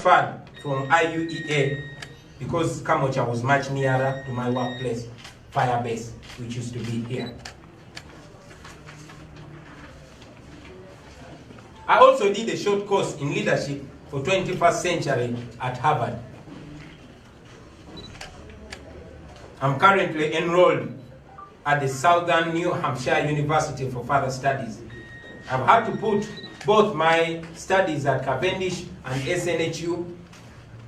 transferred from IUEA because Kamocha was much nearer to my workplace, fire base, which used to be here. I also did a short course in leadership for 21st century at Harvard. I'm currently enrolled at the Southern New Hampshire University for further studies. I've had to put both my studies at Cavendish and SNHU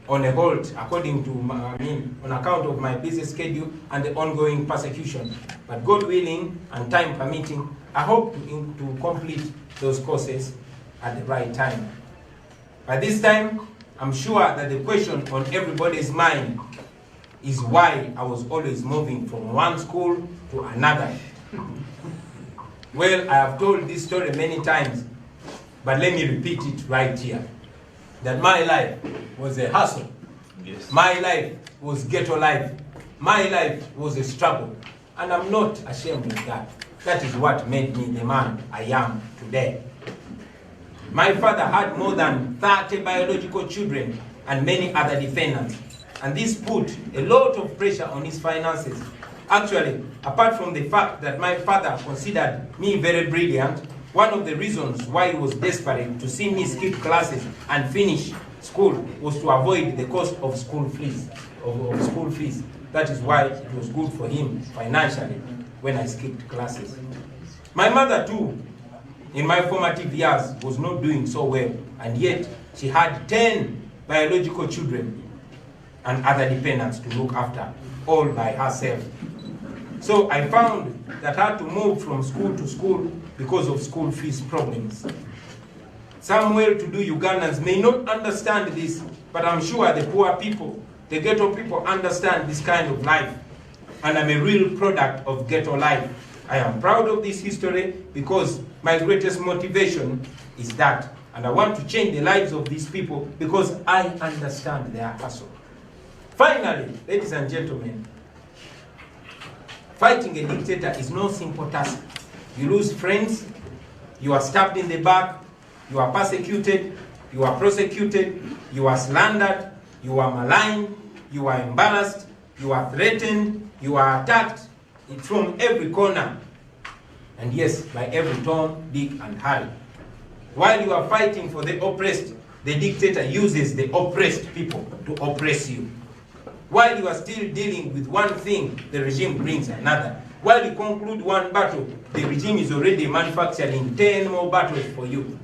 on a hold according to, on account of my busy schedule and the ongoing persecution. But God willing and time permitting, I hope to complete those courses at the right time. By this time, I'm sure that the question on everybody's mind is why I was always moving from one school to another. Well, I have told this story many times, but let me repeat it right here. That my life was a hustle. Yes. My life was ghetto life. My life was a struggle. And I'm not ashamed of that. That is what made me the man I am today. My father had more than 30 biological children and many other dependents. And this put a lot of pressure on his finances. Actually, apart from the fact that my father considered me very brilliant, one of the reasons why he was desperate to see me skip classes and finish school was to avoid the cost of school fees. That is why it was good for him financially when I skipped classes. My mother too, in my formative years, was not doing so well, and yet she had 10 biological children and other dependents to look after, all by herself. So I found that I had to move from school to school because of school fees problems. Some well-to-do Ugandans may not understand this, but I'm sure the poor people, the ghetto people understand this kind of life. And I'm a real product of ghetto life. I am proud of this history because my greatest motivation is that. And I want to change the lives of these people because I understand their hustle. Finally, ladies and gentlemen, fighting a dictator is no simple task. You lose friends, you are stabbed in the back, you are persecuted, you are prosecuted, you are slandered, you are maligned, you are embarrassed, you are threatened, you are attacked from every corner. And yes, by every Tom, Dick, and Harry. While you are fighting for the oppressed, the dictator uses the oppressed people to oppress you. While you are still dealing with one thing, the regime brings another. While you conclude one battle, the regime is already manufacturing 10 more battles for you.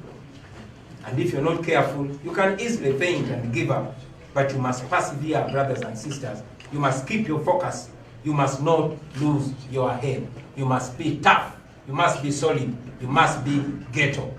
And if you're not careful, you can easily faint and give up. But you must persevere, brothers and sisters. You must keep your focus. You must not lose your head. You must be tough. You must be solid. You must be ghetto.